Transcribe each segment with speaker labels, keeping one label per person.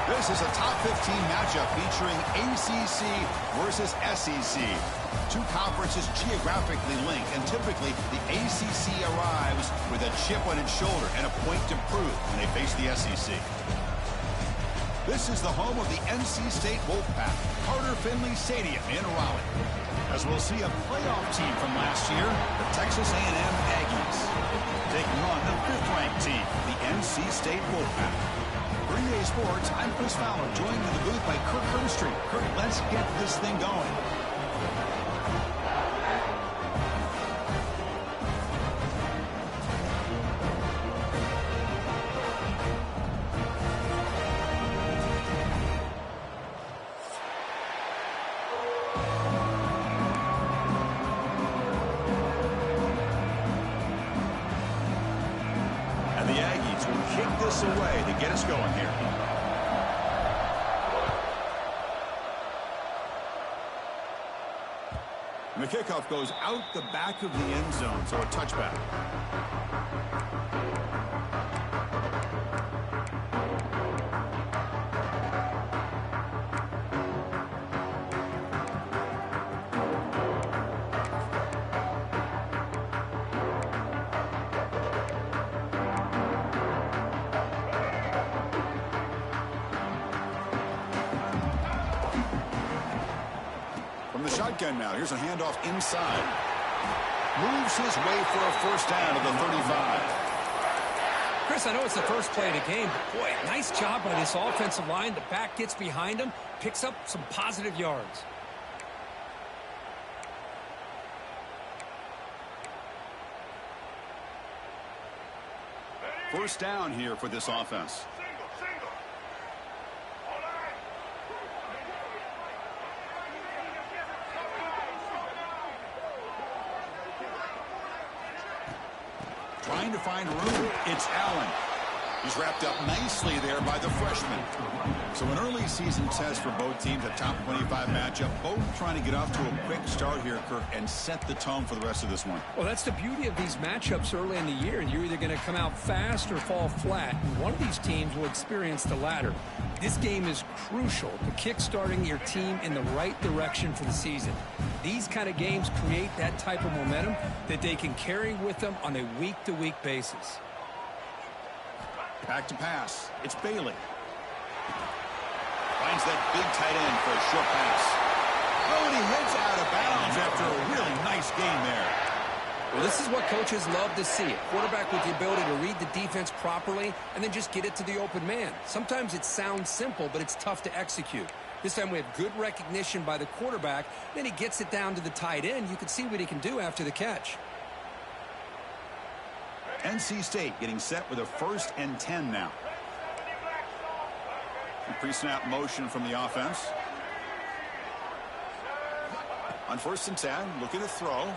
Speaker 1: This is a top 15 matchup featuring ACC versus SEC. Two conferences geographically linked, and typically the ACC arrives with a chip on its shoulder and a point to prove when they face the SEC. This is the home of the NC State Wolfpack, Carter Finley Stadium in Raleigh. As we'll see a playoff team from last year, the Texas A&M Aggies, taking on the 5th-ranked team, the NC State Wolfpack. For EA Sports, I'm Chris Fowler, joined in the booth by Kirk Herbstreit. Kirk, let's get this thing going. Away to get us going here. And the kickoff goes out the back of the end zone, so a touchback. Now, here's a handoff inside. Moves his way for a first down to the 35.
Speaker 2: Chris, I know it's the first play of the game, but boy, nice job by this offensive line. The back gets behind him, picks up some positive yards.
Speaker 1: First down here for this offense. Trying to find room. It's Allen. He's wrapped up nicely there by the freshman. So an early season test for both teams, a top 25 matchup. Both trying to get off to a quick start here, Kirk, and set the tone for the rest of this one.
Speaker 2: Well, that's the beauty of these matchups early in the year. You're either going to come out fast or fall flat. And one of these teams will experience the latter. This game is crucial to kick-starting your team in the right direction for the season. These kind of games create that type of momentum that they can carry with them on a week-to-week basis.
Speaker 1: Back to pass. It's Bailey. Finds that big tight end for a short pass. Oh, and he heads out of bounds after a really nice game there.
Speaker 2: Well, this is what coaches love to see. A quarterback with the ability to read the defense properly and then just get it to the open man. Sometimes it sounds simple, but it's tough to execute. This time we have good recognition by the quarterback. Then he gets it down to the tight end. You can see what he can do after the catch.
Speaker 1: NC State getting set with a 1st and 10 now. Pre-snap motion from the offense. On 1st and 10, looking to throw.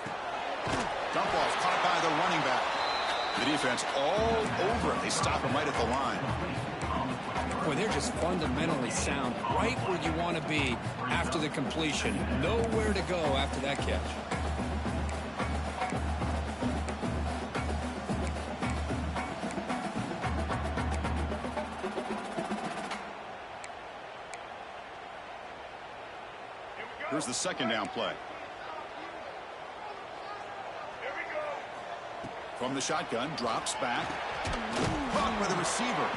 Speaker 1: Dump off caught by the running back. The defense all over it. They stop him right at the line.
Speaker 2: Boy, they're just fundamentally sound, right where you want to be after the completion. Nowhere to go after that catch.
Speaker 1: Here's the 2nd down play. From the shotgun, drops back. Caught by the receiver.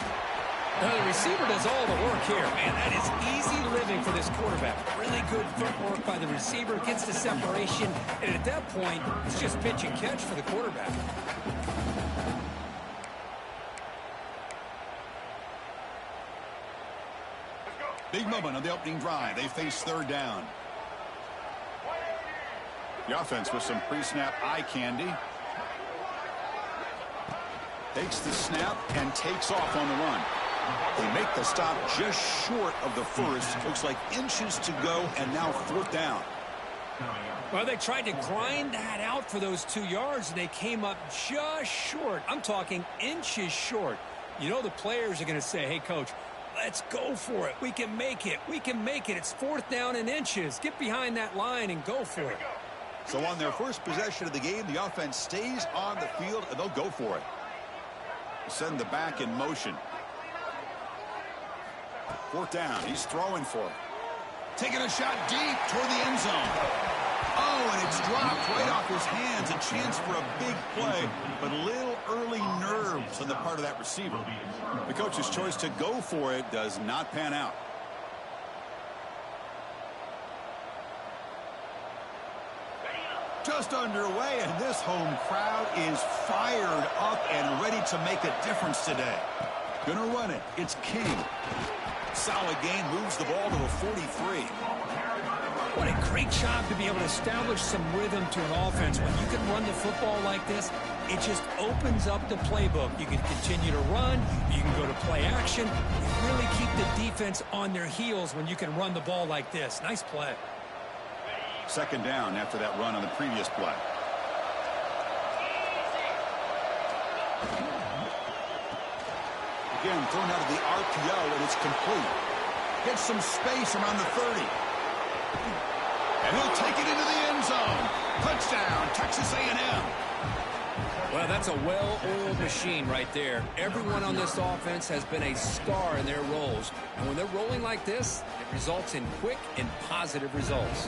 Speaker 2: Now the receiver does all the work here. Man, that is easy living for this quarterback. Really good footwork by the receiver, gets the separation, and at that point, it's just pitch and catch for the quarterback.
Speaker 1: Big moment on the opening drive. They face 3rd down. The offense with some pre-snap eye candy. Takes the snap and takes off on the run. They make the stop just short of the 1st. Looks like inches to go, and now 4th down.
Speaker 2: Well, they tried to grind that out for those 2 yards, and they came up just short. I'm talking inches short. You know the players are going to say, hey, Coach, let's go for it. We can make it. We can make it. It's 4th down and inches. Get behind that line and go for it.
Speaker 1: So on their first possession of the game, the offense stays on the field, and they'll go for it. Send the back in motion. 4th down. He's throwing for it. Taking a shot deep toward the end zone. Oh, and it's dropped right off his hands. A chance for a big play, but a little early nerves on the part of that receiver. The coach's choice to go for it does not pan out. Just underway, and this home crowd is fired up and ready to make a difference today. Gonna run it. It's King. Solid gain, moves the ball to the 43.
Speaker 2: What a great job to be able to establish some rhythm to an offense. When you can run the football like this, it just opens up the playbook. You can continue to run. You can go to play action. You really keep the defense on their heels when you can run the ball like this. Nice play.
Speaker 1: 2nd down after that run on the previous play. Again, thrown out of the RPO, and it's complete. Gets some space around the 30. And he'll take it into the end zone. Touchdown, Texas A&M.
Speaker 2: Well, that's a well-oiled machine right there. Everyone on this offense has been a star in their roles. And when they're rolling like this, it results in quick and positive results.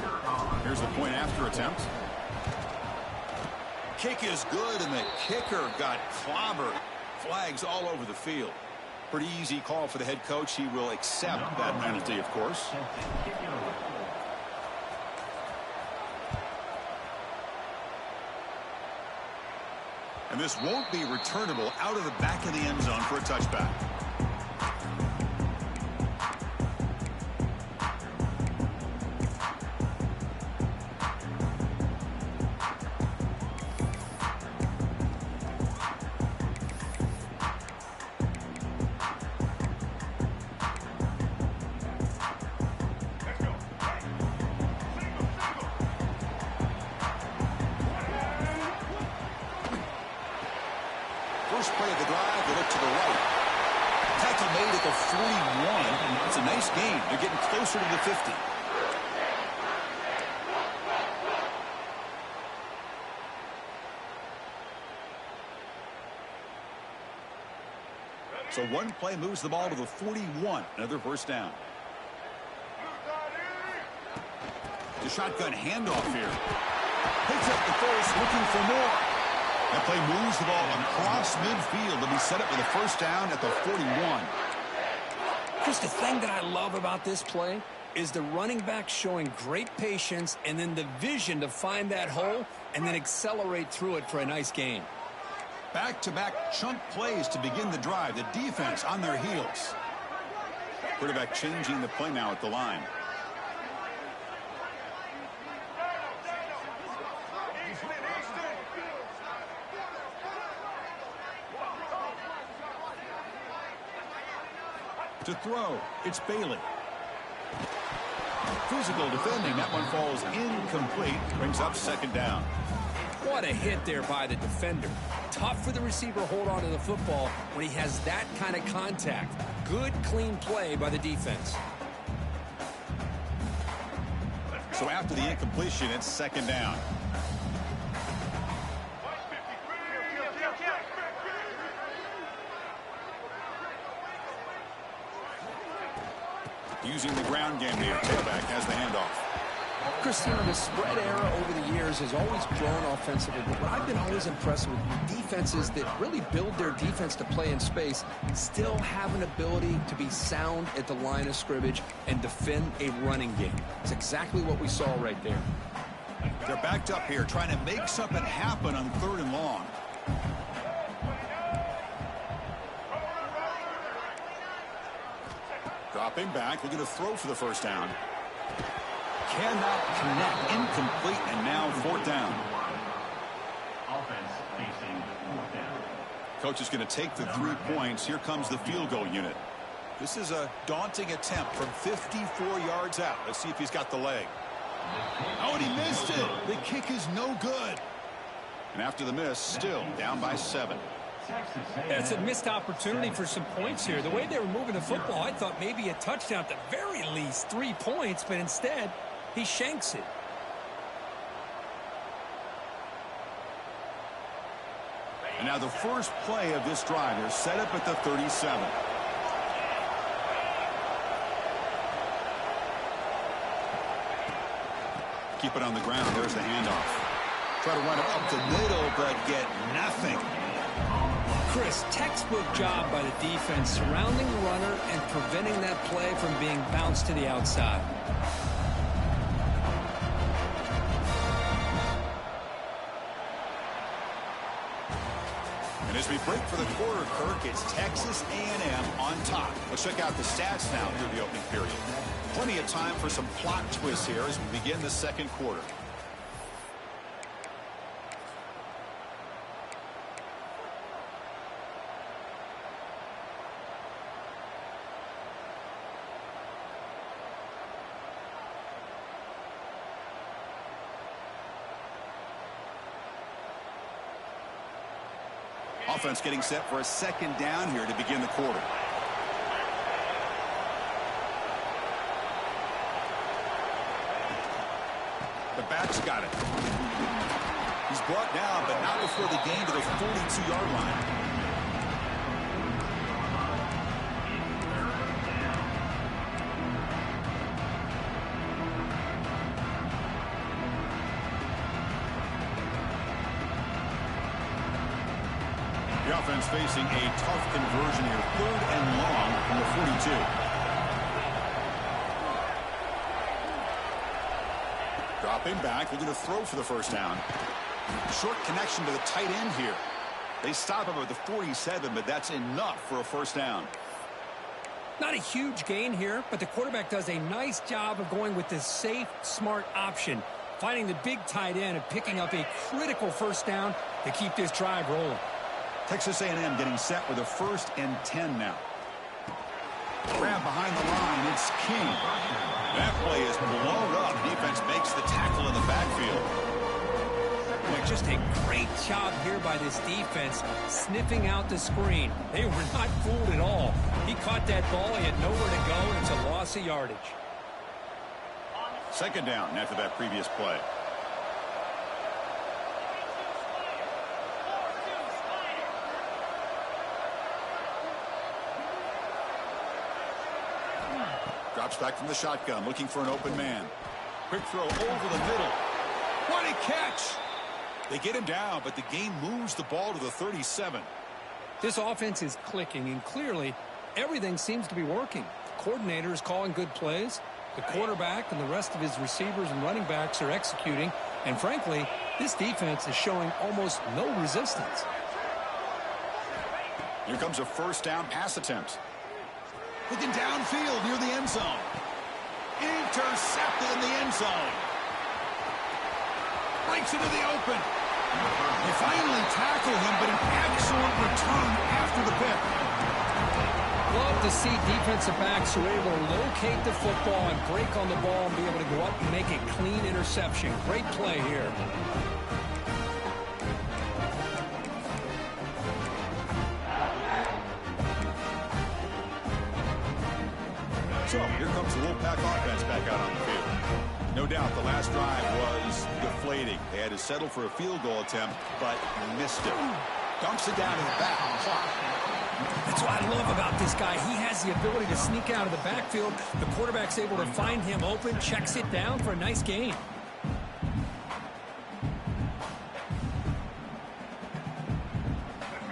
Speaker 1: Here's the point after attempt. Kick is good, and the kicker got clobbered. Flags all over the field. Pretty easy call for the head coach. He will accept that penalty, of course. And this won't be returnable out of the back of the end zone for a touchback. First play of the drive, they look to the right. Tackle made at the 41. It's a nice gain. They're getting closer to the 50. So one play moves the ball to the 41. Another 1st down. The shotgun handoff here. Picks up the first, looking for more. That play moves the ball across midfield to be set up with a 1st down at the 41.
Speaker 2: Chris, the thing that I love about this play is the running back showing great patience and then the vision to find that hole and then accelerate through it for a nice gain.
Speaker 1: Back-to-back chunk plays to begin the drive. The defense on their heels. Quarterback changing the play now at the line. To throw, it's Bailey. Physical defending, that one falls incomplete, brings up 2nd down.
Speaker 2: What a hit there by the defender. Tough for the receiver to hold on to the football when he has that kind of contact. Good, clean play by the defense.
Speaker 1: So after the incompletion, it's 2nd down. Using the ground game here. Tailback has the handoff.
Speaker 2: Christina, the spread era over the years has always grown offensively, but what I've been always impressed with defenses that really build their defense to play in space still have an ability to be sound at the line of scrimmage and defend a running game. It's exactly what we saw right there.
Speaker 1: They're backed up here trying to make something happen on 3rd and long. Dropping back, looking to throw for the 1st down. Cannot connect, incomplete, and now 4th down.
Speaker 3: Offense facing 4th down.
Speaker 1: Coach is going to take the 3 points. Here comes the field goal unit. This is a daunting attempt from 54 yards out. Let's see if he's got the leg. Oh, and he missed it. The kick is no good. And after the miss, still down by 7.
Speaker 2: It's a missed opportunity for some points here. The way they were moving the football, I thought maybe a touchdown at the very least, 3 points, but instead, he shanks it.
Speaker 1: And now the first play of this drive is set up at the 37. Keep it on the ground. There's the handoff. Try to run it up the middle, but get nothing.
Speaker 2: Chris, textbook job by the defense surrounding the runner and preventing that play from being bounced to the outside.
Speaker 1: And as we break for the quarter, Kirk, it's Texas A&M on top. Let's check out the stats now through the opening period. Plenty of time for some plot twists here as we begin the second quarter. Offense getting set for a second down here to begin the quarter. The back's got it. He's brought down, but not before the gain to the 42-yard line. The offense facing a tough conversion here. 3rd and long from the 42. Dropping back, looking to throw for the first down. Short connection to the tight end here. They stop him at the 47, but that's enough for a first down.
Speaker 2: Not a huge gain here, but the quarterback does a nice job of going with this safe, smart option, finding the big tight end and picking up a critical first down to keep this drive rolling.
Speaker 1: Texas A&M getting set with a 1st and 10 now. Grab behind the line. It's King. That play is blown up. Defense makes the tackle in the backfield.
Speaker 2: Boy, just a great job here by this defense, sniffing out the screen. They were not fooled at all. He caught that ball. He had nowhere to go, and it's a loss of yardage.
Speaker 1: Second down after that previous play. Drops back from the shotgun, looking for an open man. Quick throw over the middle. What a catch! They get him down, but the gain moves the ball to the 37.
Speaker 2: This offense is clicking, and clearly everything seems to be working. The coordinator is calling good plays. The quarterback and the rest of his receivers and running backs are executing. And frankly, this defense is showing almost no resistance.
Speaker 1: Here comes a first down pass attempt. Looking downfield near the end zone. Intercepted in the end zone. Breaks into the open. They finally tackle him, but an excellent return after the pick.
Speaker 2: Love to see defensive backs who are able to locate the football and break on the ball and be able to go up and make a clean interception. Great play here.
Speaker 1: So here comes the Wolfpack offense back out on the field. No doubt the last drive was deflating. They had to settle for a field goal attempt, but missed it. Dumps it down to the back.
Speaker 2: That's what I love about this guy. He has the ability to sneak out of the backfield. The quarterback's able to find him open, checks it down for a nice gain.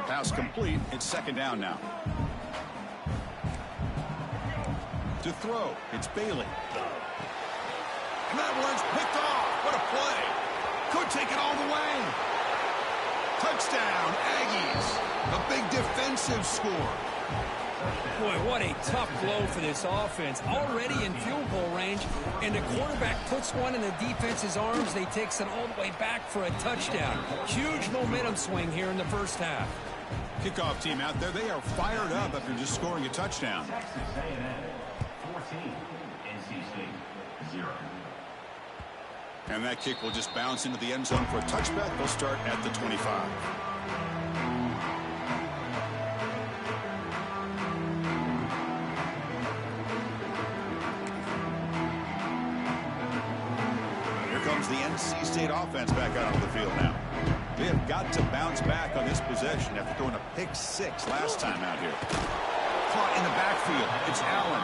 Speaker 1: Pass complete. It's second down now. To throw, it's Bailey. And that one's picked off. What a play. Could take it all the way. Touchdown, Aggies. A big defensive score.
Speaker 2: Boy, what a tough blow for this offense. Already in field goal range, and the quarterback puts one in the defense's arms. They takes it all the way back for a touchdown. Huge momentum swing here in the first half.
Speaker 1: Kickoff team out there, they are fired up after just scoring a touchdown.
Speaker 3: Texas A&M 14, NC State 0.
Speaker 1: And that kick will just bounce into the end zone for a touchback. They'll start at the 25. Here comes the NC State offense back out on the field now. They have got to bounce back on this possession after throwing a pick six last time out here. caught in the backfield. It's Allen.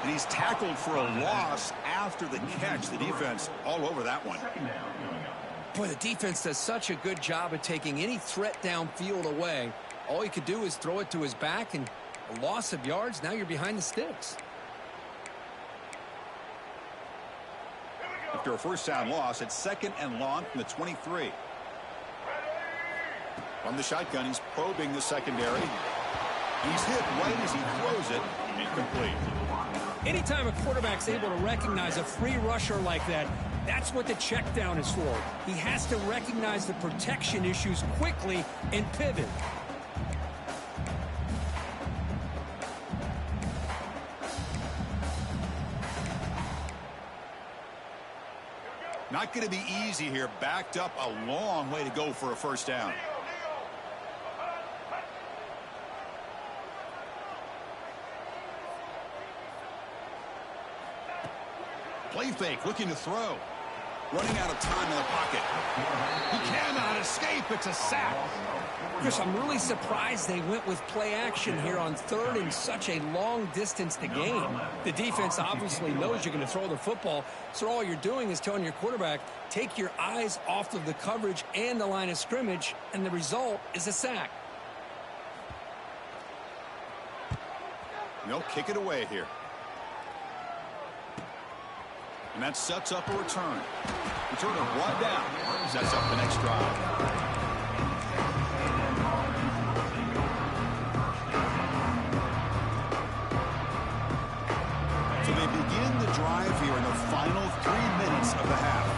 Speaker 1: And he's tackled for a loss after the catch. The defense all over that one.
Speaker 2: Boy, the defense does such a good job of taking any threat downfield away. All you could do is throw it to his back, and a loss of yards, now you're behind the sticks.
Speaker 1: After a first down loss, it's 2nd and long from the 23. From the shotgun, he's probing the secondary. He's hit right as he throws it. Incomplete.
Speaker 2: Anytime a quarterback's able to recognize a free rusher like that, that's what the check down is for. He has to recognize the protection issues quickly and pivot.
Speaker 1: Not going to be easy here. Backed up a long way to go for a first down. Play fake, looking to throw. Running out of time in the pocket. He cannot escape. It's a sack.
Speaker 2: Chris, I'm really surprised they went with play action here on 3rd and such a long distance to gain. The defense obviously knows you're going to throw the football, so all you're doing is telling your quarterback, take your eyes off of the coverage and the line of scrimmage, and the result is a sack.
Speaker 1: They'll kick it away here. And that sets up a return. Returner brought down. Sets up the next drive. So they begin the drive here in the final 3 minutes of the half.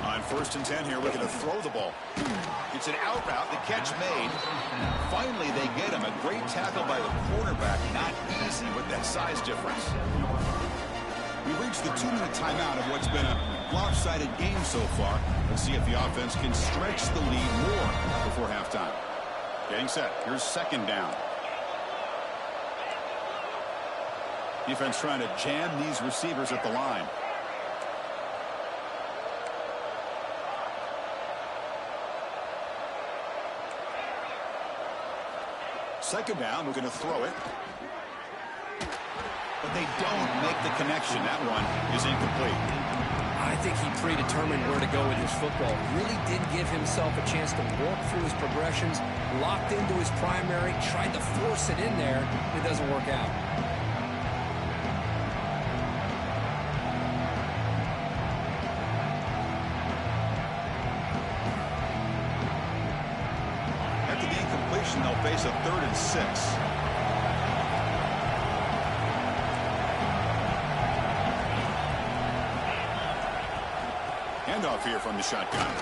Speaker 1: On 1st and 10 here, looking to throw the ball. It's an out route. The catch made. Finally, they get him. A great tackle by the quarterback. Not easy with that size difference. We reached the 2-minute timeout of what's been a lopsided game so far. Let's see if the offense can stretch the lead more before halftime. Getting set. Here's 2nd down. Defense trying to jam these receivers at the line. Second down, we're going to throw it. But they don't make the connection. That one is incomplete.
Speaker 2: I think he predetermined where to go with his football. Really did give himself a chance to walk through his progressions, locked into his primary, tried to force it in there. It doesn't work out.
Speaker 1: After the incompletion, they'll face a 3rd and 6. Handoff here from the shotgun.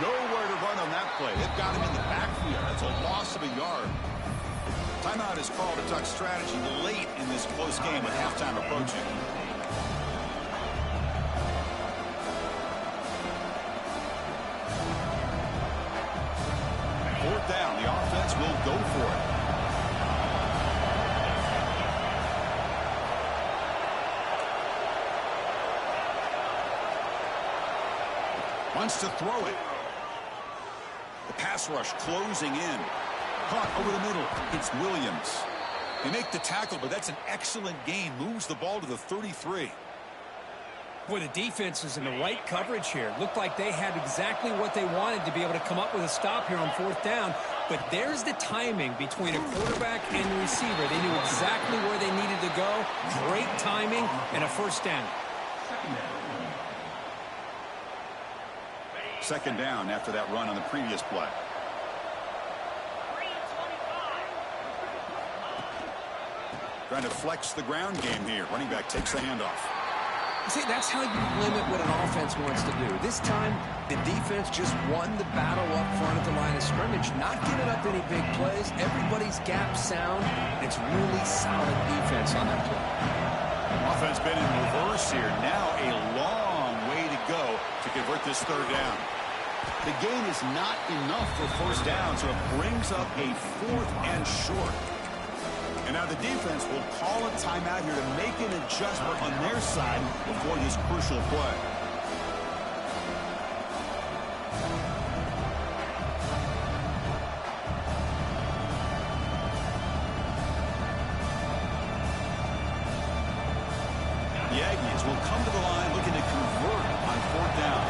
Speaker 1: Nowhere to run on that play. They've got him in the backfield. That's a loss of a yard. Timeout is called to talk strategy late in this close game with halftime approaching. Fourth down. The offense will go for it. Wants to throw it. The pass rush closing in. Caught over the middle. It's Williams. They make the tackle, but that's an excellent gain. Moves the ball to the 33.
Speaker 2: Boy, the defense is in the right coverage here. Looked like they had exactly what they wanted to be able to come up with a stop here on 4th down. But there's the timing between a quarterback and the receiver. They knew exactly where they needed to go. Great timing and a first down.
Speaker 1: Second down after that run on the previous play. Trying to flex the ground game here. Running back takes the handoff.
Speaker 2: See, that's how you limit what an offense wants to do. This time, the defense just won the battle up front at the line of scrimmage, not giving up any big plays. Everybody's gap sound. It's really solid defense on that play.
Speaker 1: Offense been in reverse here. Now a long way to go to convert this 3rd down. The gain is not enough for first down, so it brings up a 4th and short. And now the defense will call a timeout here to make an adjustment on their side before this crucial play. The Aggies will come to the line looking to convert on 4th down.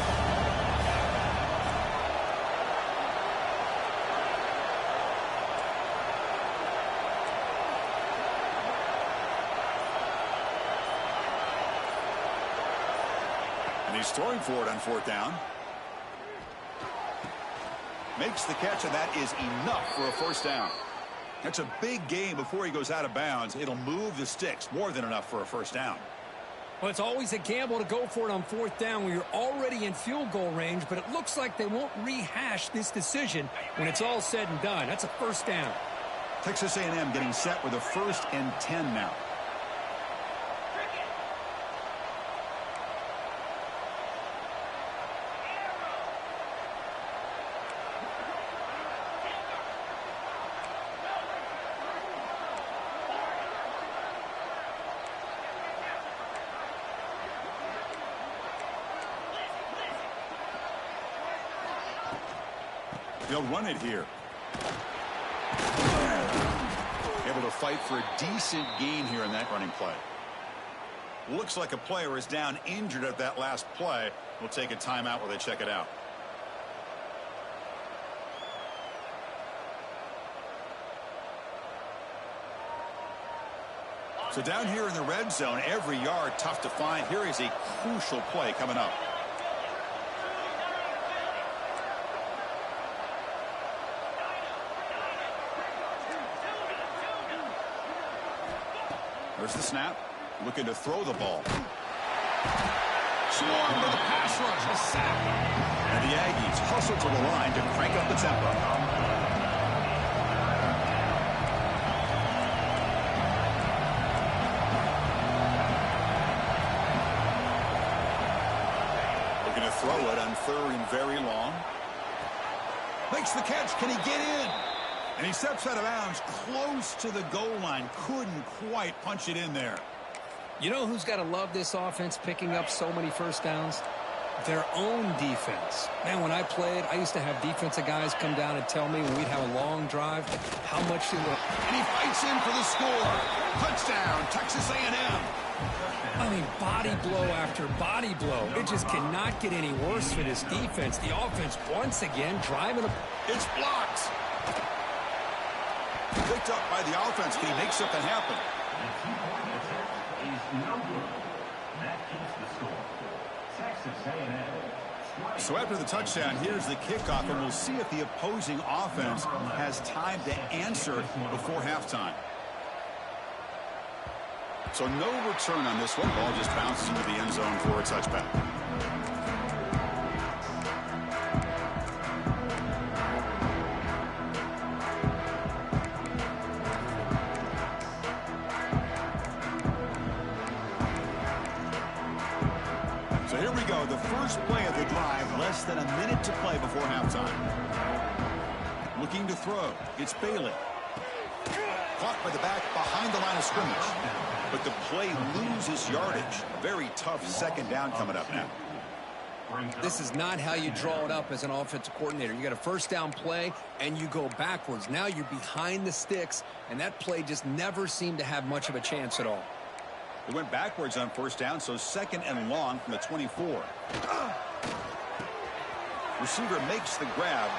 Speaker 1: And he's throwing for it on 4th down. Makes the catch, and that is enough for a 1st down. That's a big gain before he goes out of bounds. It'll move the sticks, more than enough for a 1st down.
Speaker 2: Well, it's always a gamble to go for it on 4th down when you're already in field goal range, but it looks like they won't rehash this decision when it's all said and done. That's a 1st down.
Speaker 1: Texas A&M getting set with a 1st and 10 now. They'll run it here. Able to fight for a decent gain here in that running play. Looks like a player is down injured at that last play. We'll take a timeout while they check it out. So down here in the red zone, every yard tough to find. Here is a crucial play coming up. There's the snap. Looking to throw the ball. Swarmed with the pass rush. A sack. And the Aggies hustle to the line to crank up the tempo. Looking to throw it on 3rd and very long. Makes the catch. Can he get in? And he steps out of bounds close to the goal line. Couldn't quite punch it in there.
Speaker 2: You know who's got to love this offense picking up so many 1st downs? Their own defense. Man, when I played, I used to have defensive guys come down and tell me when we'd have a long drive how much they would.
Speaker 1: And he fights in for the score. Touchdown, Texas A&M.
Speaker 2: I mean, body blow after body blow. It just cannot get any worse for this defense. The offense once again driving a.
Speaker 1: It's blocked. Picked up by the offense. Can he make something happen?
Speaker 3: The 2-point attempt is no good. That keeps the score. Texas A&M.
Speaker 1: So after the touchdown, here's the kickoff, and we'll see if the opposing offense has time to answer before halftime. So no return on this one. Ball just bounces into the end zone for a touchback. So here we go. The first play of the drive, less than a minute to play before halftime. Looking to throw. It's Bailey. Caught by the back behind the line of scrimmage. But the play loses yardage. Very tough 2nd down coming up now.
Speaker 2: This is not how you draw it up as an offensive coordinator. You got a 1st down play, and you go backwards. Now you're behind the sticks, and that play just never seemed to have much of a chance at all.
Speaker 1: It went backwards on 1st down, so 2nd and long from the 24. Receiver makes the grab.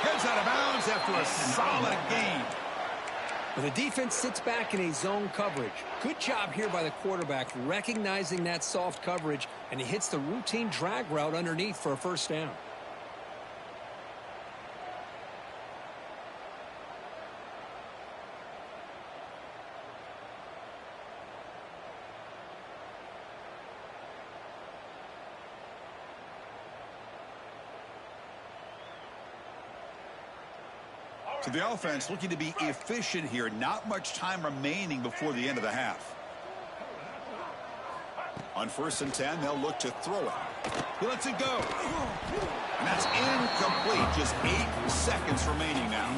Speaker 1: Heads out of bounds after a solid gain.
Speaker 2: Well, the defense sits back in a zone coverage. Good job here by the quarterback recognizing that soft coverage, and he hits the routine drag route underneath for a 1st down.
Speaker 1: So the offense looking to be efficient here. Not much time remaining before the end of the half. On 1st and 10, they'll look to throw it. He lets it go. And that's incomplete. Just 8 seconds remaining now.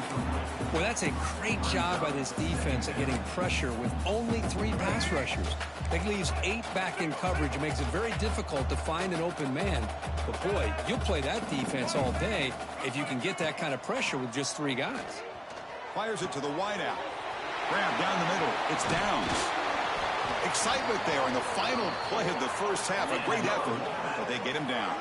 Speaker 2: Well, that's a great job by this defense at getting pressure with only 3 pass rushers. That leaves 8 back in coverage. It makes it very difficult to find an open man. But, boy, you'll play that defense all day if you can get that kind of pressure with just 3 guys.
Speaker 1: Fires it to the wideout. Grab down the middle. It's Downs. Excitement there in the final play of the first half. A great effort, but they get him down.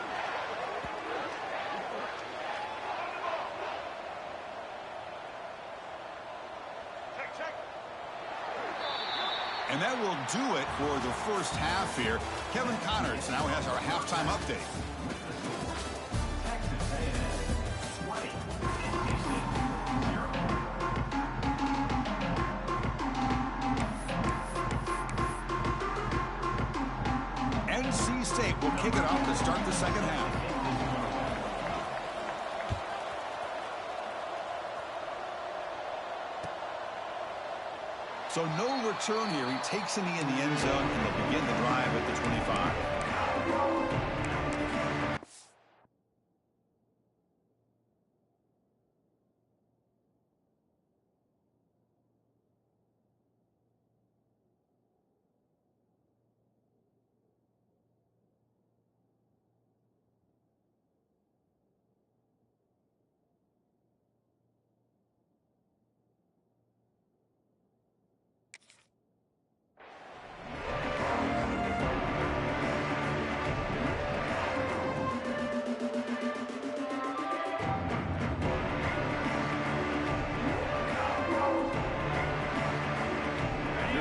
Speaker 1: And that will do it for the first half here. Kevin Connors now has our halftime update. NC State will kick it off to start the second half. So no return here. He takes in the end zone, and they'll begin the drive at the 25.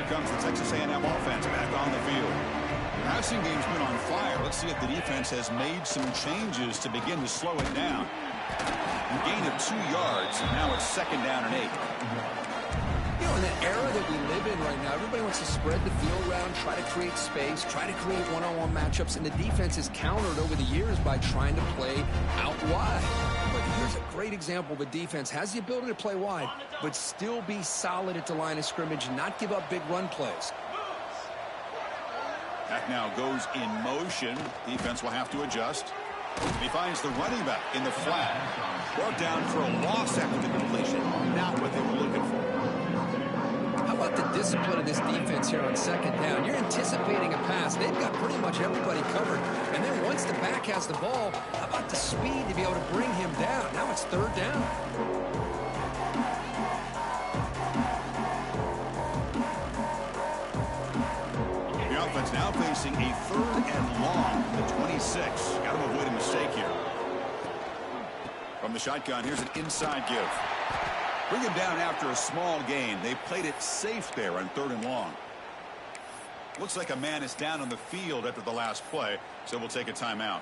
Speaker 1: Comes the Texas A&M offense back on the field. The passing game's been on fire. Let's see if the defense has made some changes to begin to slow it down. A gain of 2 yards, and now it's 2nd down and 8.
Speaker 2: You know, in the era that we live in right now, everybody wants to spread the field around, try to create space, try to create one-on-one matchups, and the defense is countered over the years by trying to play out wide. But here's a great example. The defense has the ability to play wide, but still be solid at the line of scrimmage and not give up big run plays.
Speaker 1: That now goes in motion. Defense will have to adjust. He finds the running back in the flat. Brought down for a loss after the completion. Not what they were looking for.
Speaker 2: How about the discipline of this defense here on 2nd down? You're anticipating a pass. They've got pretty much everybody covered. And then once the back has the ball, how about the speed to be able to bring him down? Now it's 3rd down.
Speaker 1: The offense now facing a 3rd and long, the 26. Got to avoid a mistake here. From the shotgun, here's an inside give. Bring him down after a small gain. They played it safe there on 3rd and long. Looks like a man is down on the field after the last play, so we'll take a timeout.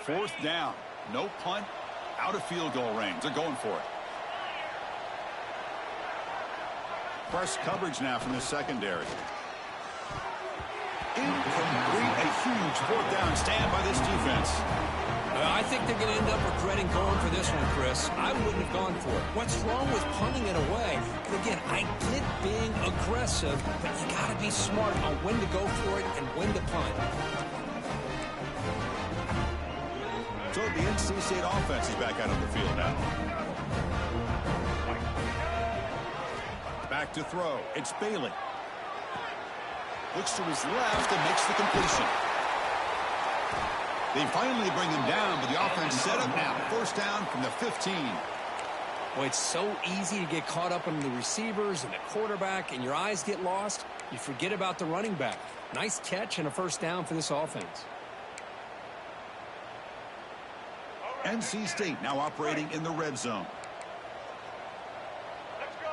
Speaker 1: Fourth down. No punt. Out of field goal range. They're going for it. Press coverage now from the secondary. Incomplete. A huge 4th down stand by this defense.
Speaker 2: I think they're going to end up regretting going for this one, Chris. I wouldn't have gone for it. What's wrong with punting it away? And again, I get being aggressive, but you got to be smart on when to go for it and when to punt.
Speaker 1: So the NC State offense is back out on the field now. Back to throw. It's Bailey. Looks to his left and makes the completion. They finally bring him down, but the offense set up now. 1st down from the 15.
Speaker 2: Well, it's so easy to get caught up on the receivers and the quarterback, and your eyes get lost. You forget about the running back. Nice catch and a 1st down for this offense.
Speaker 1: NC State now operating in the red zone.
Speaker 3: Let's go.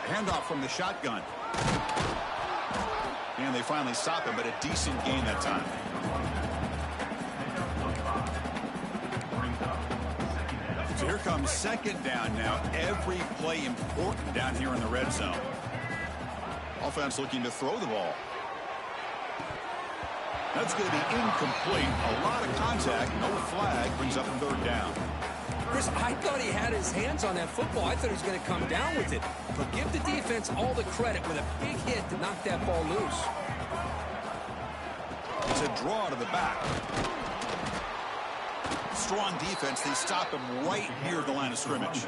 Speaker 1: Handoff from the shotgun. And they finally stop him, but a decent gain that time. So here comes 2nd down now. Every play important down here in the red zone. Offense looking to throw the ball. That's going to be incomplete. A lot of contact. No flag. Brings up 3rd down.
Speaker 2: Chris, I thought he had his hands on that football. I thought he was going to come down with it. But give the defense all the credit with a big hit to knock that ball loose.
Speaker 1: It's a draw to the back. strong defense. They stop him right near the line of scrimmage.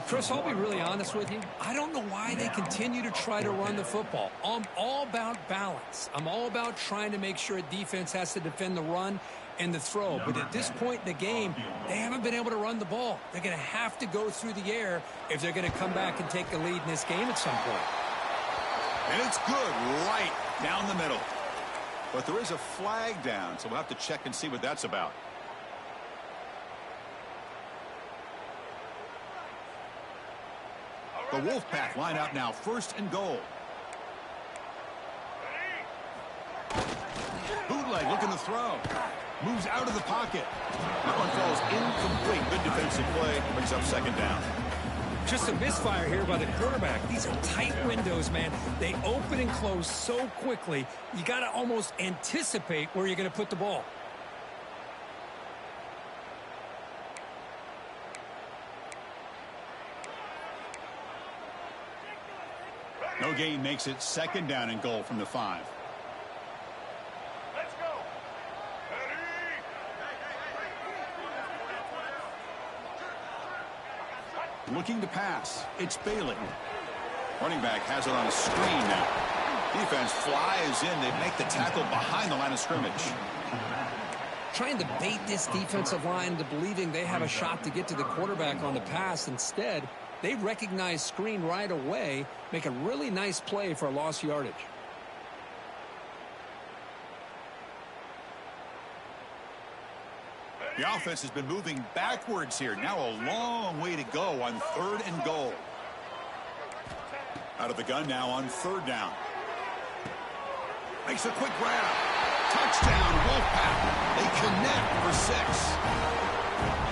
Speaker 2: Chris, I'll be really honest with you. I don't know why they continue to try to run the football. I'm all about balance. I'm all about trying to make sure a defense has to defend the run and the throw. But at this point in the game, they haven't been able to run the ball. They're going to have to go through the air if they're going to come back and take the lead in this game at some point.
Speaker 1: And it's good right down the middle. But there is a flag down, so we'll have to check and see what that's about. The Wolfpack line out now, 1st and goal. Bootleg looking to throw. Moves out of the pocket. That one falls incomplete. Good defensive play. Brings up 2nd down.
Speaker 2: Just a misfire here by the quarterback. These are tight windows, man. They open and close so quickly. You got to almost anticipate where you're going to put the ball.
Speaker 1: No gain makes it 2nd down and goal from the 5.
Speaker 3: Let's go.
Speaker 1: Looking to pass. It's Bailey. Running back has it on a screen now. Defense flies in. They make the tackle behind the line of scrimmage.
Speaker 2: Trying to bait this defensive line into believing they have a shot to get to the quarterback on the pass. Instead, they recognize screen right away, make a really nice play for a lost yardage.
Speaker 1: The offense has been moving backwards here. Now a long way to go on 3rd and goal. Out of the gun now on 3rd down. Makes a quick grab. Touchdown, Wolfpack. They connect for 6.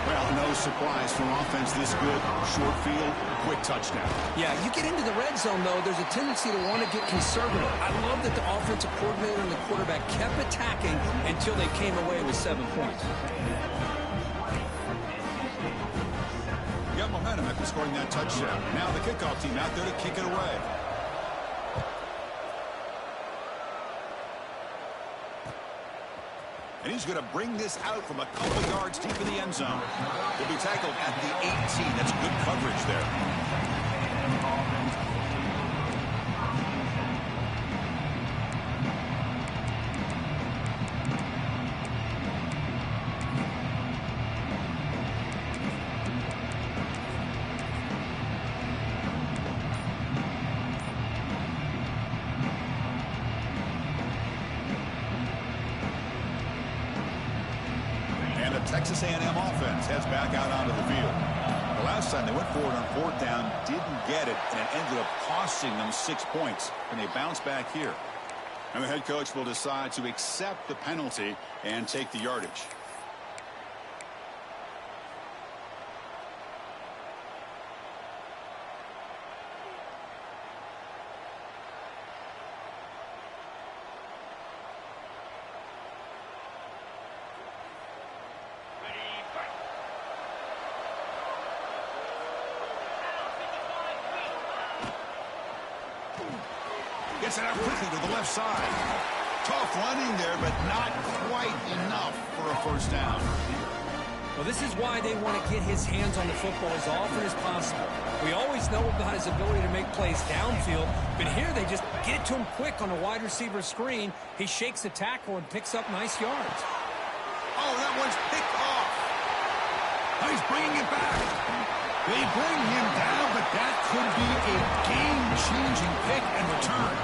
Speaker 1: Well, no surprise for offense this good. Short field, quick touchdown.
Speaker 2: Yeah, you get into the red zone, though, there's a tendency to want to get conservative. I love that the offensive coordinator and the quarterback kept attacking until they came away with 7 points.
Speaker 1: Got momentum after scoring that touchdown. Now the kickoff team out there to kick it away. And he's going to bring this out from a couple yards deep in the end zone. He'll be tackled at the 18. That's good coverage there. Texas A&M offense heads back out onto the field. The last time they went forward on 4th down, didn't get it, and it ended up costing them 6 points. And they bounce back here. And the head coach will decide to accept the penalty and take the yardage. Gets it out quickly to the left side. Tough running there, but not quite enough for a 1st down.
Speaker 2: Well, this is why they want to get his hands on the football as often as possible. We always know about his ability to make plays downfield, but here they just get it to him quick on a wide receiver screen. He shakes the tackle and picks up nice yards.
Speaker 1: Oh, that one's picked off. Oh, he's bringing it back. They bring him down, but that could be a game-changing pick and return.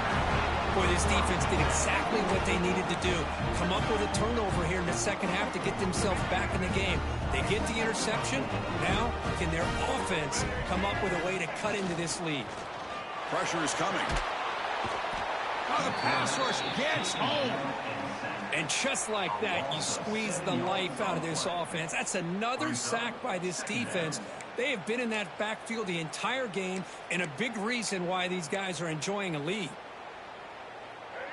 Speaker 2: Boy, this defense did exactly what they needed to do. Come up with a turnover here in the 2nd half to get themselves back in the game. They get the interception. Now, can their offense come up with a way to cut into this lead?
Speaker 1: Pressure is coming. Oh, the pass rush gets home.
Speaker 2: And just like that, you squeeze the life out of this offense. That's another sack by this defense. They have been in that backfield the entire game, and a big reason why these guys are enjoying a lead.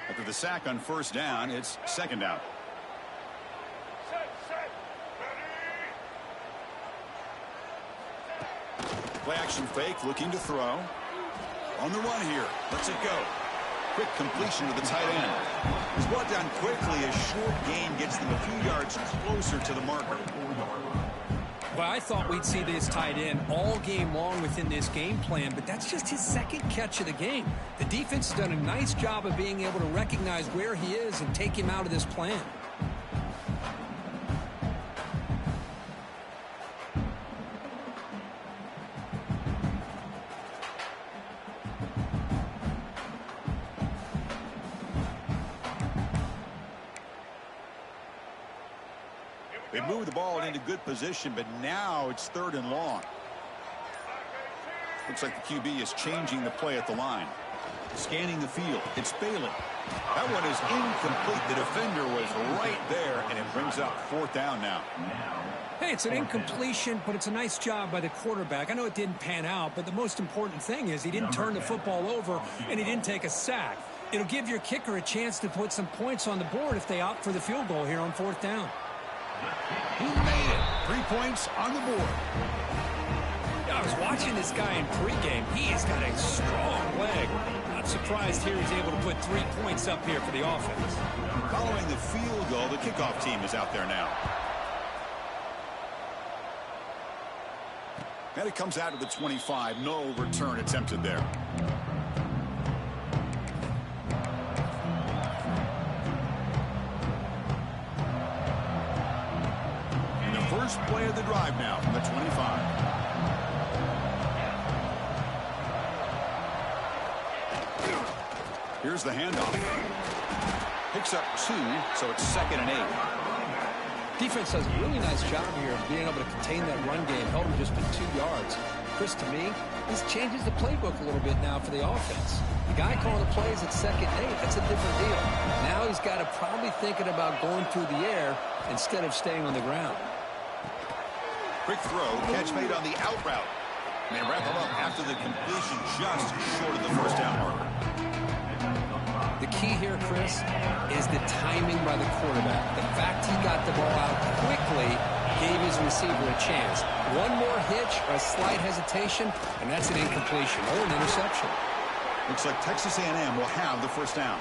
Speaker 1: After the sack on 1st down, it's 2nd down. Play action fake, looking to throw. On the run here. Let's it go. Quick completion to the tight end. He's brought down quickly. A short gain gets them a few yards closer to the marker.
Speaker 2: Well, I thought we'd see this tight end all game long within this game plan, but that's just his second catch of the game. The defense has done a nice job of being able to recognize where he is and take him out of this plan.
Speaker 1: They move the ball into good position, but now it's 3rd and long. Looks like the QB is changing the play at the line. Scanning the field. It's Bailey. That one is incomplete. The defender was right there, and it brings up 4th down now.
Speaker 2: Hey, it's an incompletion, but it's a nice job by the quarterback. I know it didn't pan out, but the most important thing is he didn't turn the football over, and he didn't take a sack. It'll give your kicker a chance to put some points on the board if they opt for the field goal here on 4th down.
Speaker 1: He made it. 3 points on the board.
Speaker 2: I was watching this guy in pregame. He has got a strong leg. Not surprised here he's able to put 3 points up here for the offense.
Speaker 1: Following the field goal, the kickoff team is out there now. And it comes out to the 25. No return attempted there. First play of the drive now from the 25. Here's the handoff. Picks up 2, so it's 2nd and 8.
Speaker 2: Defense does a really nice job here of being able to contain that run game. Held him just for 2 yards. Chris, to me, this changes the playbook a little bit now for the offense. The guy calling the plays at 2nd and 8, that's a different deal. Now he's got to probably thinking about going through the air instead of staying on the ground.
Speaker 1: Quick throw, catch made on the out route. And they wrap him up after the completion just short of the 1st down marker.
Speaker 2: The key here, Chris, is the timing by the quarterback. The fact he got the ball out quickly gave his receiver a chance. One more hitch or a slight hesitation, and that's an incompletion or an interception.
Speaker 1: Looks like Texas A&M will have the 1st down.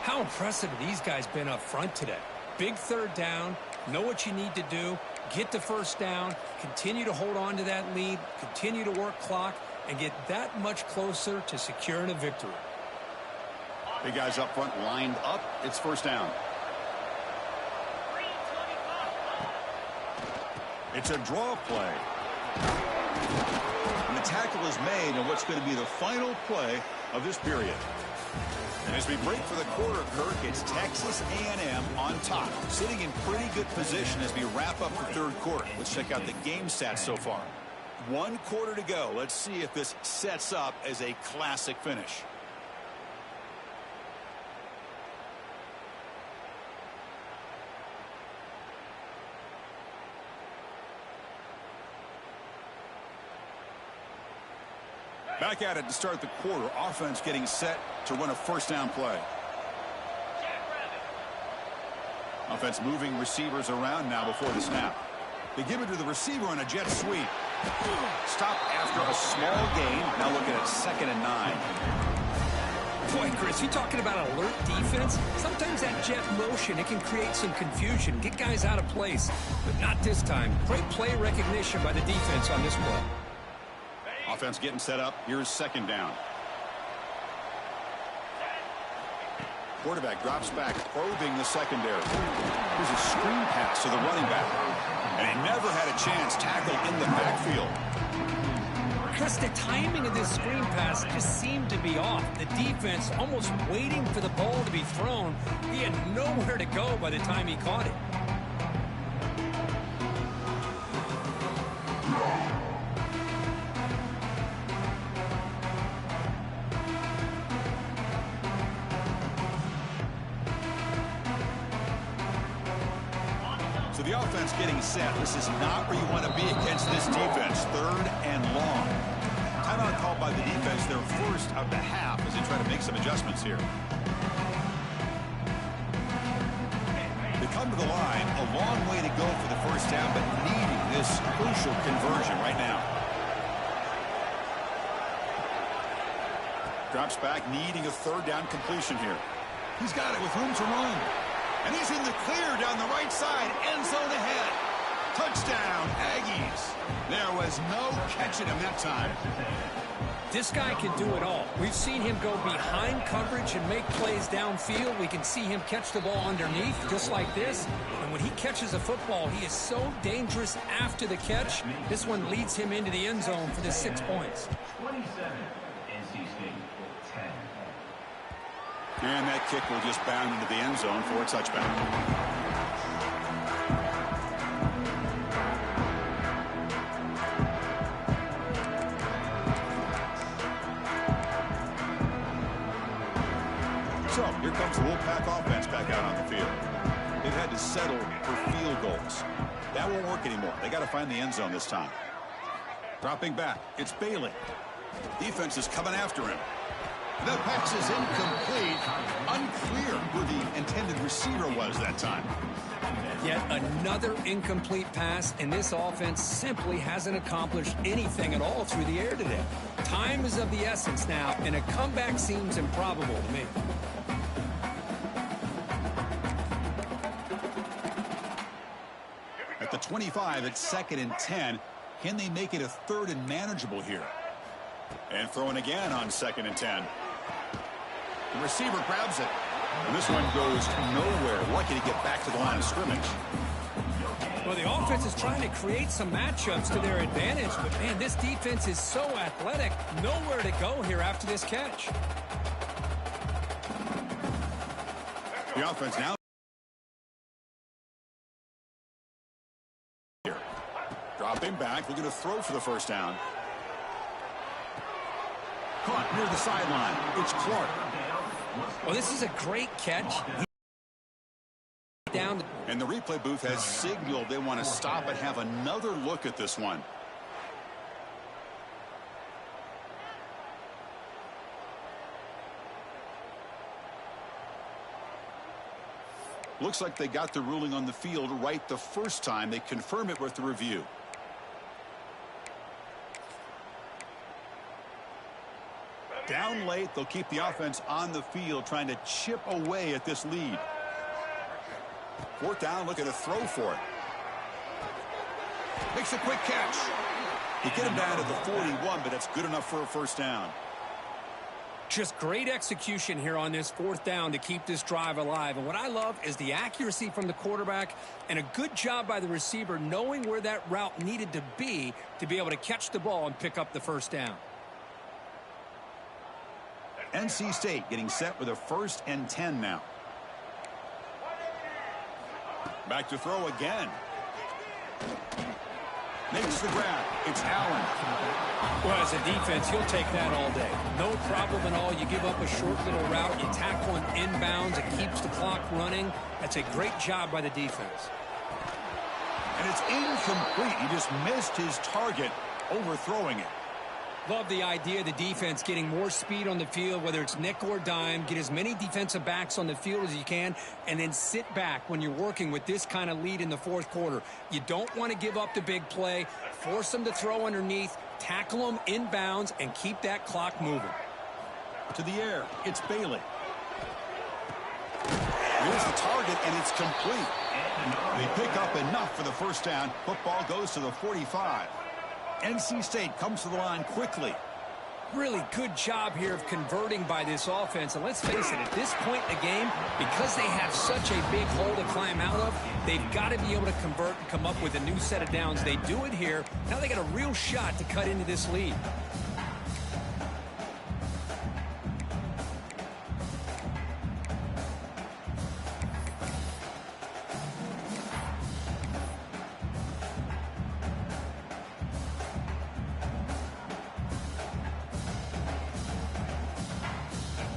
Speaker 2: How impressive have these guys been up front today? Big 3rd down, know what you need to do. Get the 1st down, continue to hold on to that lead, continue to work clock, and get that much closer to securing a victory.
Speaker 1: Big guys up front lined up. It's 1st down. It's a draw play. And the tackle is made on what's going to be the final play of this period. And as we break for the quarter, Kirk, it's Texas A&M on top, sitting in pretty good position as we wrap up the 3rd quarter. Let's check out the game stats so far. 1 quarter to go. Let's see if this sets up as a classic finish. Back at it to start the quarter. Offense getting set to run a 1st down play. Offense moving receivers around now before the snap. They give it to the receiver on a jet sweep. Stop after a small gain. Now looking at 2nd and 9.
Speaker 2: Boy, Chris, you talking about alert defense? Sometimes that jet motion, it can create some confusion, get guys out of place. But not this time. Great play recognition by the defense on this play.
Speaker 1: Offense getting set up. Here's 2nd down. Quarterback drops back, probing the secondary. Here's a screen pass to the running back. And he never had a chance tackled in the backfield.
Speaker 2: Chris, the timing of this screen pass just seemed to be off. The defense almost waiting for the ball to be thrown. He had nowhere to go by the time he caught it.
Speaker 1: So the offense getting set. This is not where you want to be against this defense. 3rd and long. Timeout called by the defense, their first of the half, as they try to make some adjustments here. They come to the line, a long way to go for the 1st down, but needing this crucial conversion right now. Drops back, needing a third down completion here. He's got it with room to run. And he's in the clear down the right side. End zone ahead. Touchdown, Aggies. There was no catching him that time.
Speaker 2: This guy can do it all. We've seen him go behind coverage and make plays downfield. We can see him catch the ball underneath, just like this. And when he catches a football, he is so dangerous after the catch. This one leads him into the end zone for the 6 points.
Speaker 3: 27, NC State 10.
Speaker 1: And that kick will just bound into the end zone for a touchback. So, here comes the Wolfpack offense back out on the field. They've had to settle for field goals. That won't work anymore. They got to find the end zone this time. Dropping back, it's Bailey. Defense is coming after him. The pass is incomplete. Unclear who the intended receiver was that time.
Speaker 2: Yet another incomplete pass, and this offense simply hasn't accomplished anything at all through the air today. Time is of the essence now, and a comeback seems improbable to me.
Speaker 1: At the 25, it's 2nd and 10. Can they make it a 3rd and manageable here? And throwing again on 2nd and 10. The receiver grabs it. And this one goes nowhere. Lucky to get back to the line of scrimmage.
Speaker 2: Well, the offense is trying to create some matchups to their advantage, but, man, this defense is so athletic. Nowhere to go here after this catch.
Speaker 1: The offense now. Dropping back, looking to throw for the first down. Caught near the sideline. It's Clark.
Speaker 2: Well, this is a great catch. Down.
Speaker 1: And the replay booth has signaled they want to stop and have another look at this one. Looks like they got the ruling on the field right the first time. They confirm it with the review. Down late, they'll keep the offense on the field, trying to chip away at this lead. 4th down, looking to throw for it. Makes a quick catch. They get him down to the 41, but that's good enough for a first down.
Speaker 2: Just great execution here on this 4th down to keep this drive alive. And what I love is the accuracy from the quarterback and a good job by the receiver knowing where that route needed to be able to catch the ball and pick up the first down.
Speaker 1: NC State getting set with a 1st and 10 now. Back to throw again. Makes the grab. It's Allen.
Speaker 2: Well, as a defense, you'll take that all day. No problem at all. You give up a short little route. You tackle him inbounds. It keeps the clock running. That's a great job by the defense.
Speaker 1: And it's incomplete. He just missed his target, overthrowing it.
Speaker 2: Love the idea of the defense getting more speed on the field, whether it's nickel or dime. Get as many defensive backs on the field as you can, and then sit back when you're working with this kind of lead in the 4th quarter. You don't want to give up the big play. Force them to throw underneath, tackle them inbounds, and keep that clock moving.
Speaker 1: To the air, it's Bailey. Here's the target, and it's complete. They pick up enough for the first down. Football goes to the 45. NC State comes to the line quickly.
Speaker 2: Really good job here of converting by this offense. And let's face it, at this point in the game, because they have such a big hole to climb out of, they've got to be able to convert and come up with a new set of downs. They do it here. Now they got a real shot to cut into this lead.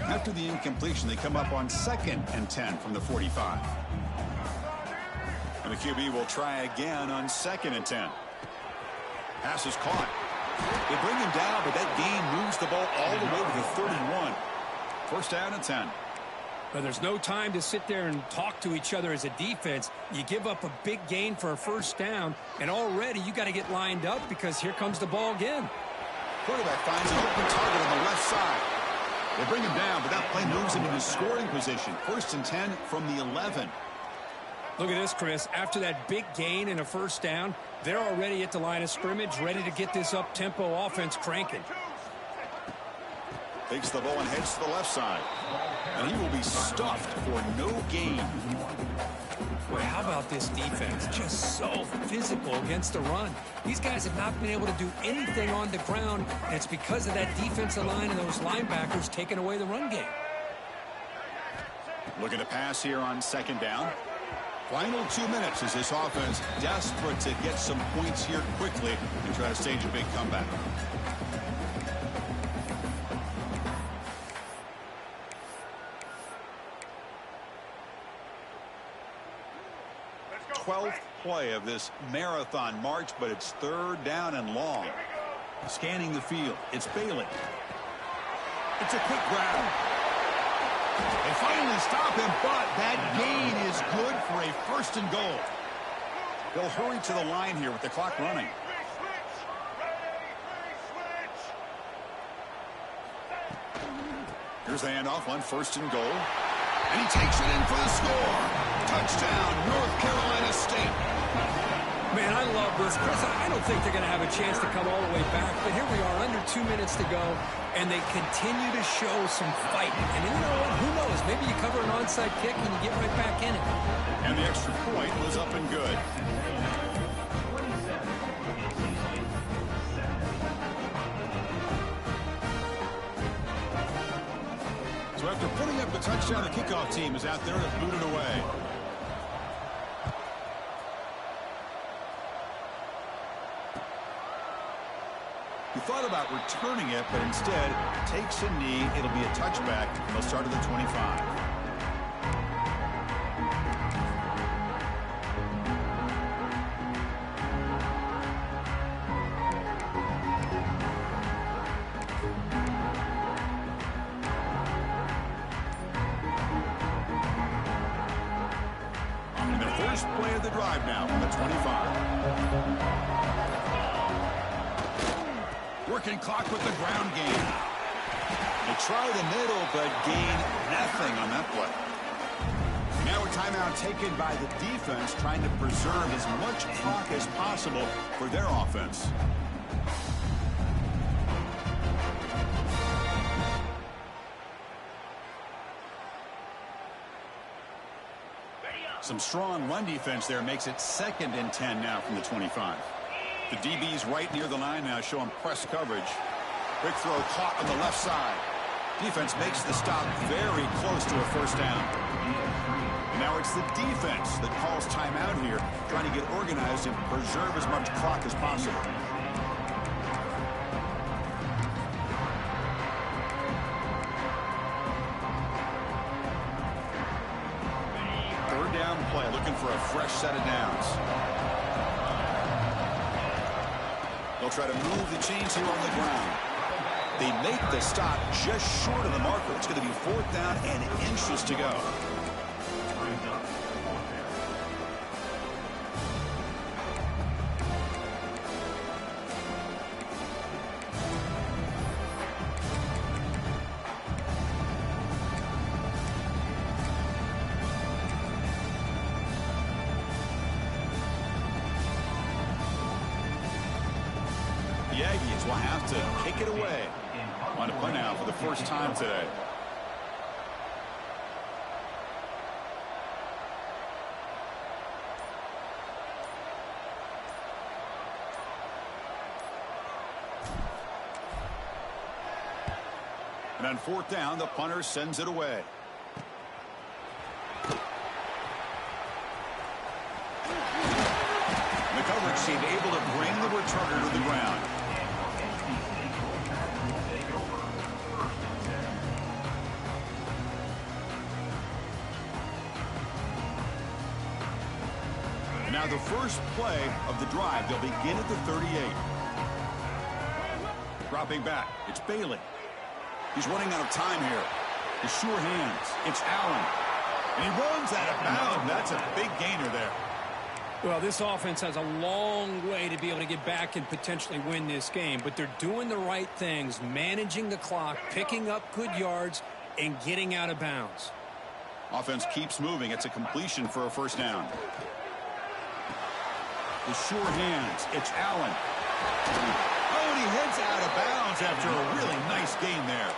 Speaker 1: After the incompletion, they come up on 2nd and 10 from the 45. And the QB will try again on 2nd and 10. Pass is caught. They bring him down, but that gain moves the ball all the way to the 31. 1st down and 10.
Speaker 2: But there's no time to sit there and talk to each other as a defense. You give up a big gain for a 1st down, and already you got to get lined up because here comes the ball again.
Speaker 1: Quarterback finds an open target on the left side. They bring him down, but that play moves him into scoring position. 1st and 10 from the 11.
Speaker 2: Look at this, Chris. After that big gain and a first down, they're already at the line of scrimmage, ready to get this up-tempo offense cranking.
Speaker 1: Takes the ball and heads to the left side. And he will be stuffed for no gain.
Speaker 2: Boy, how about this defense? Just so physical against the run. These guys have not been able to do anything on the ground, and it's because of that defensive line and those linebackers taking away the run game.
Speaker 1: Looking to pass here on 2nd down. Final 2 minutes as this offense desperate to get some points here quickly and try to stage a big comeback. Twelfth play of this marathon march, but it's 3rd down and long. Scanning the field, it's Bailey. It's a quick grab. They finally stop him, but that gain is good for a 1st and goal. They'll hurry to the line here with the clock running. Here's the handoff on 1st and goal. And he takes it in for the score. Touchdown, North Carolina State.
Speaker 2: Man, I love this. Chris, I don't think they're going to have a chance to come all the way back, but here we are, under 2 minutes to go, and they continue to show some fight. And you know what? Who knows? Maybe you cover an onside kick and you get right back in it.
Speaker 1: And the extra point was up and good. So after putting up the touchdown, the kickoff team is out there to boot it away. He thought about returning it, but instead takes a knee. It'll be a touchback. They'll start at the 25. And their first play of the drive now from the 25. Working clock with the ground game. They try the middle, but gain nothing on that play. Now a timeout taken by the defense, trying to preserve as much clock as possible for their offense. Some strong run defense there makes it 2nd and 10 now from the 25. The DB's right near the line now, showing press coverage. Quick throw caught on the left side. Defense makes the stop very close to a 1st down. And now it's the defense that calls timeout here, trying to get organized and preserve as much clock as possible. Third down play, looking for a fresh set of downs. They'll try to move the chains here on the ground. They make the stop just short of the marker. It's going to be 4th down and inches to go. The Aggies will have to kick it away on a play now for the first time today. And on 4th down, the punter sends it away. The coverage team able to bring the returner to the ground. Now the first play of the drive, they'll begin at the 38. Dropping back, it's Bailey. He's running out of time here. His sure hands, it's Allen. And he runs out of bounds. That's a big gainer there.
Speaker 2: Well, this offense has a long way to be able to get back and potentially win this game, but they're doing the right things, managing the clock, picking up good yards, and getting out of bounds.
Speaker 1: Offense keeps moving. It's a completion for a first down. The sure hands. It's Allen. Oh, and he heads out of bounds after a really nice gain there.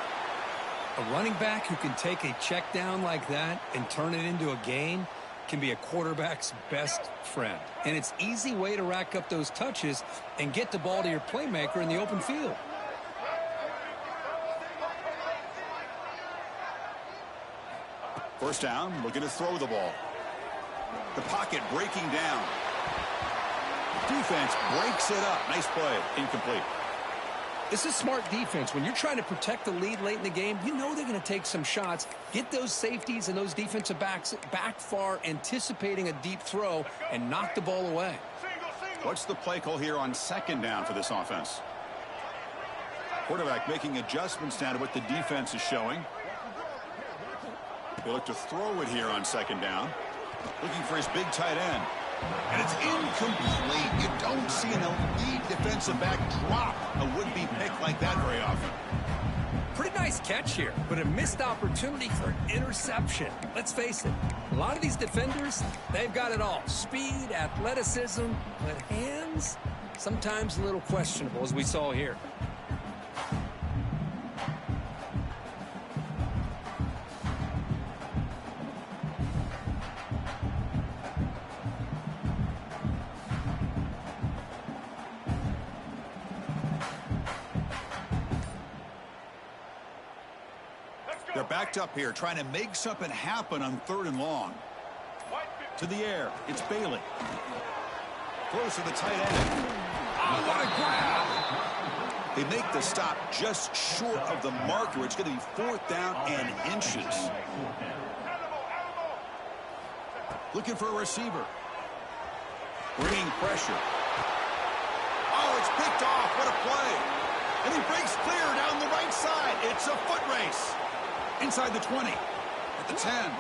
Speaker 2: A running back who can take a check down like that and turn it into a gain can be a quarterback's best friend. And it's an easy way to rack up those touches and get the ball to your playmaker in the open field.
Speaker 1: First down, looking to throw the ball. The pocket breaking down. Defense breaks it up. Nice play. Incomplete.
Speaker 2: This is smart defense. When you're trying to protect the lead late in the game, you know they're going to take some shots, get those safeties and those defensive backs back far, anticipating a deep throw, and knock the ball away.
Speaker 1: What's the play call here on second down for this offense? Quarterback making adjustments down to what the defense is showing. They look to throw it here on second down. Looking for his big tight end. And it's incomplete. You don't see an elite defensive back drop a would-be pick like that very often.
Speaker 2: Pretty nice catch here, but a missed opportunity for an interception. Let's face it, a lot of these defenders, they've got it all. Speed, athleticism, but hands, sometimes a little questionable, as we saw here.
Speaker 1: They're backed up here, trying to make something happen on third and long. To the air, it's Bailey. Close to the tight end. Oh, what a grab! They make the stop just short of the marker. It's going to be fourth down and inches. Looking for a receiver. Bringing pressure. Oh, it's picked off. What a play. And he breaks clear down the right side. It's a foot race. Inside the 20, at the 10,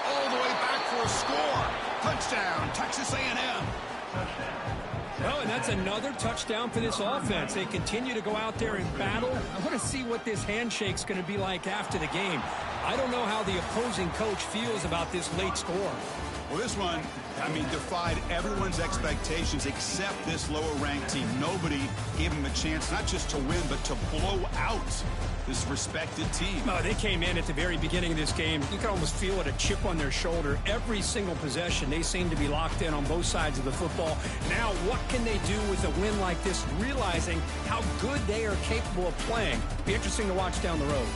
Speaker 1: all the way back for a score. Touchdown, Texas A&M.
Speaker 2: Well, and that's another touchdown for this offense. They continue to go out there and battle. I want to see what this handshake's going to be like after the game. I don't know how the opposing coach feels about this late score.
Speaker 1: Well, this one, I mean, defied everyone's expectations except this lower-ranked team. Nobody gave them a chance not just to win, but to blow out this respected team.
Speaker 2: No, they came in at the very beginning of this game. You can almost feel it, a chip on their shoulder. Every single possession, they seem to be locked in on both sides of the football. Now, what can they do with a win like this, realizing how good they are capable of playing? Be interesting to watch down the road.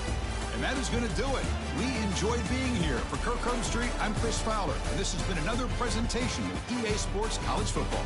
Speaker 1: And that is going to do it. We enjoyed being here. For Kirk Street, I'm Chris Fowler, and this has been another presentation of EA Sports College Football.